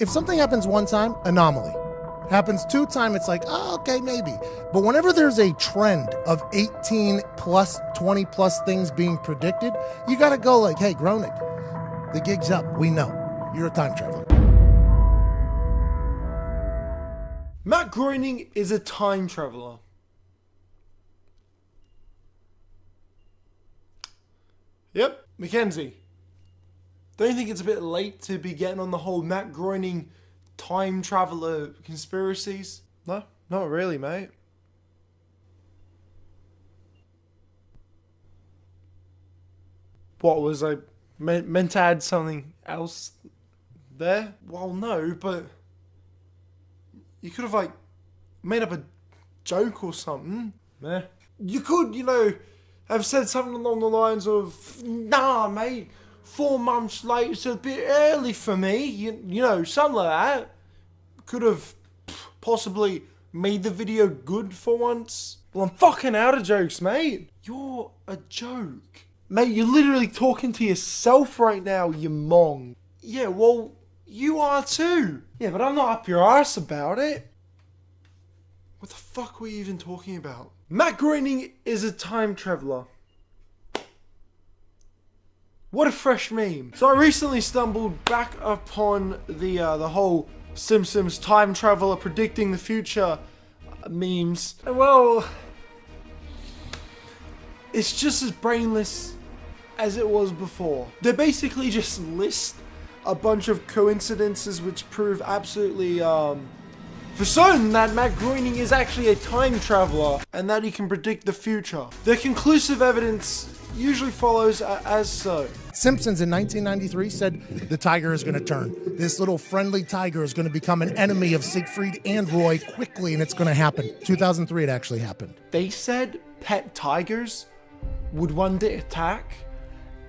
If something happens one time, anomaly. Happens 2 times, it's like, oh, okay, maybe. But whenever there's a trend of 18 plus, 20 plus things being predicted, you got to go like, hey, Groening, the gig's up. We know. You're a time traveler. Matt Groening is a time traveler. Yep, Mackenzie. Don't you think it's a bit late to be getting on the whole Matt Groening time traveler conspiracies? No, not really, mate. What was I meant to add something else there? Well, no, but you could have made up a joke or something. Yeah. You could, have said something along the lines of, nah, mate, 4 months late, it's a bit early for me. You know, something like that. Could have possibly made the video good for once. Well, I'm fucking out of jokes, mate. You're a joke. Mate, you're literally talking to yourself right now, you mong. Yeah, well, you are too. Yeah, but I'm not up your arse about it. What the fuck were you even talking about? Matt Groening is a time traveler. What a fresh meme. So I recently stumbled back upon the whole SIMPSONS time traveler predicting the future memes. And well, it's just as brainless as it was before. They basically just list a bunch of coincidences which prove absolutely for certain that Matt Groening is actually a time traveler and that he can predict the future. The conclusive evidence usually follows as so. Simpsons in 1993 said the tiger is going to turn. This little friendly tiger is going to become an enemy of Siegfried and Roy quickly, and it's going to happen. 2003, it actually happened. They said pet tigers would one day attack,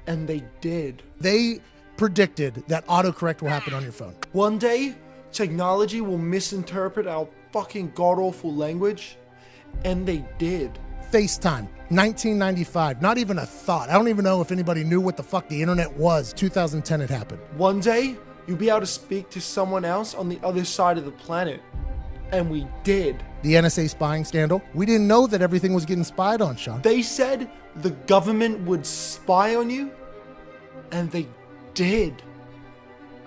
and they did. They predicted that autocorrect will happen on your phone. One day, technology will misinterpret our fucking god-awful language, and they did. FaceTime, 1995, not even a thought. I don't even know if anybody knew what the fuck the internet was. 2010 it happened. One day, you'll be able to speak to someone else on the other side of the planet. And we did. The NSA spying scandal. We didn't know that everything was getting spied on, Sean. They said the government would spy on you, and they did.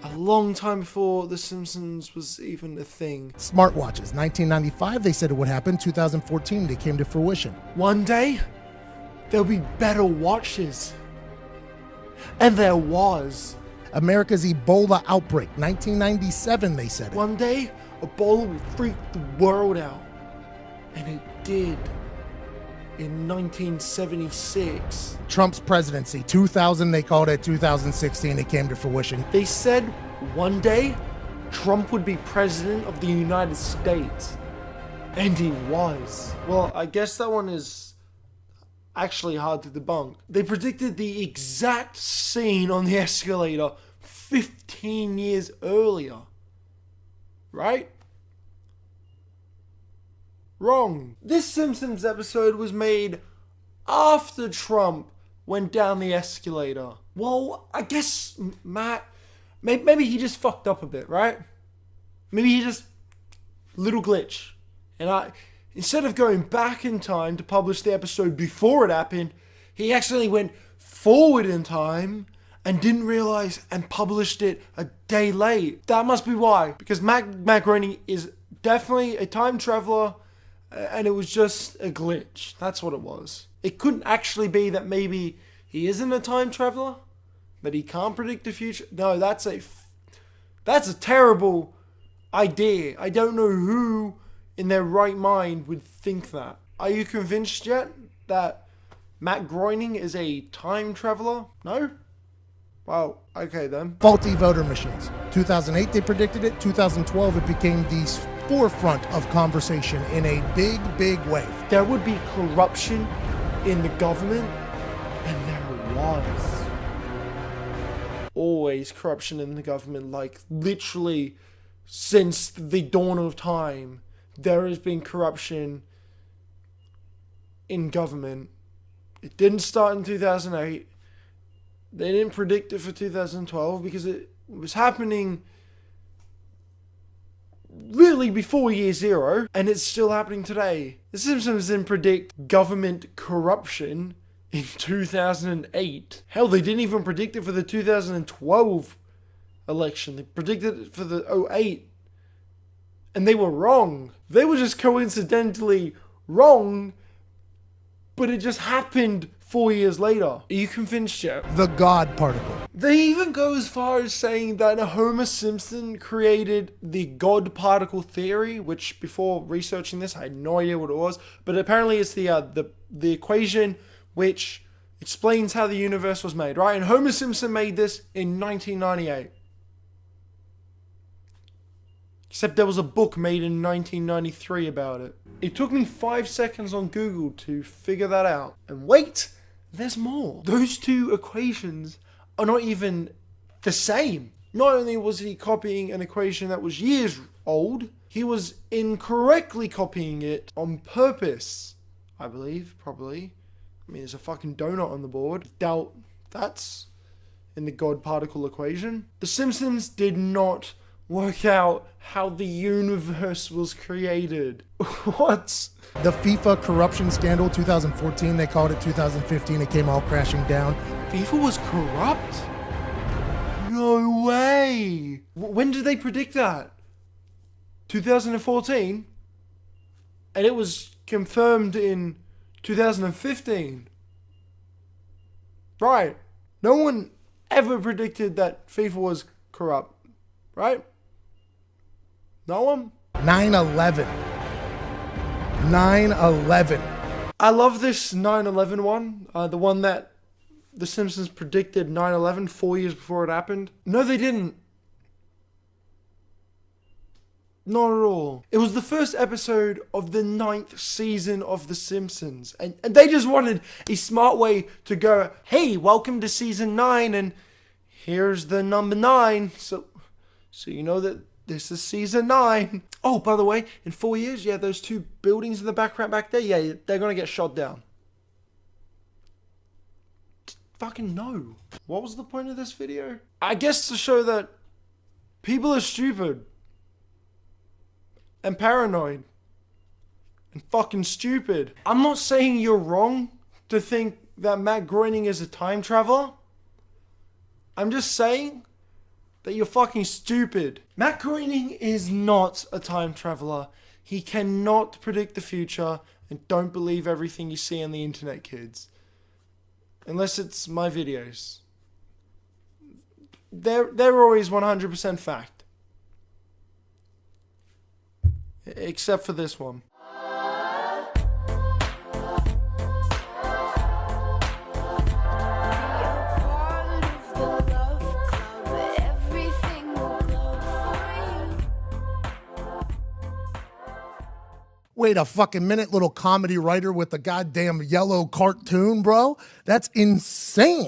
A long time before The Simpsons was even a thing. Smartwatches, 1995, they said it would happen. 2014, they came to fruition. One day, there'll be better watches. And there was. America's Ebola outbreak, 1997, they said it. One day, Ebola will freak the world out. And it did. In 1976. Trump's presidency, 2000, they called it. 2016, it came to fruition. They said one day Trump would be president of the United States. And he was. Well, I guess that one is actually hard to debunk. They predicted the exact scene on the escalator 15 years earlier. Right? Wrong. This Simpsons episode was made after Trump went down the escalator. Well, I guess Matt, maybe he just fucked up a bit, right? Maybe he just, little glitch. And instead of going back in time to publish the episode before it happened, he accidentally went forward in time and didn't realize and published it a day late. That must be why. Because Matt Groening is definitely a time traveler. And it was just a glitch. That's what it was. It couldn't actually be that maybe he isn't a time traveler, that he can't predict the future. No, that's a terrible idea. I don't know who in their right mind would think that. Are you convinced yet that Matt Groening is a time traveler? No? Well, okay then. Faulty voter machines. 2008, they predicted it. 2012, it became the forefront of conversation in a big wave. There would be corruption in the government, and there was. Always corruption in the government, like literally since the dawn of time, there has been corruption in government. It didn't start in 2008. They didn't predict it for 2012 because it was happening literally before year zero, and it's still happening today. The Simpsons didn't predict government corruption in 2008. Hell, they didn't even predict it for the 2012 election. They predicted it for the 08. And they were wrong. They were just coincidentally wrong, but it just happened 4 years later. Are you convinced yet? The God particle. They even go as far as saying that Homer Simpson created the God particle theory, which before researching this, I had no idea what it was. But apparently it's the equation which explains how the universe was made, right? And Homer Simpson made this in 1998. Except there was a book made in 1993 about it. It took me 5 seconds on Google to figure that out. And wait, there's more. Those two equations are not even the same. Not only was he copying an equation that was years old, he was incorrectly copying it on purpose. I believe, probably. I mean, there's a fucking donut on the board. Doubt that's in the God particle equation. The Simpsons did not work out how the universe was created. What? The FIFA corruption scandal 2014, they called it 2015, it came all crashing down. FIFA was corrupt? No way. When did they predict that? 2014? And it was confirmed in 2015. Right. No one ever predicted that FIFA was corrupt. Right? No one? 9/11. 9/11. I love this 9/11 one. The one that The Simpsons predicted 9/11 4 years before it happened. No, they didn't. Not at all. It was the first episode of the 9th season of The Simpsons. And they just wanted a smart way to go, hey, welcome to season 9, and here's the number 9. So you know that this is season 9. Oh, by the way, in 4 years, yeah, those two buildings in the background back there, yeah, they're going to get shot down. Fucking no. What was the point of this video? I guess to show that people are stupid. And paranoid. And fucking stupid. I'm not saying you're wrong to think that Matt Groening is a time traveler. I'm just saying that you're fucking stupid. Matt Groening is not a time traveler. He cannot predict the future, and don't believe everything you see on the internet, kids. Unless it's my videos. They're always 100% fact. Except for this one. Wait a fucking minute, little comedy writer with a goddamn yellow cartoon, bro. That's insane.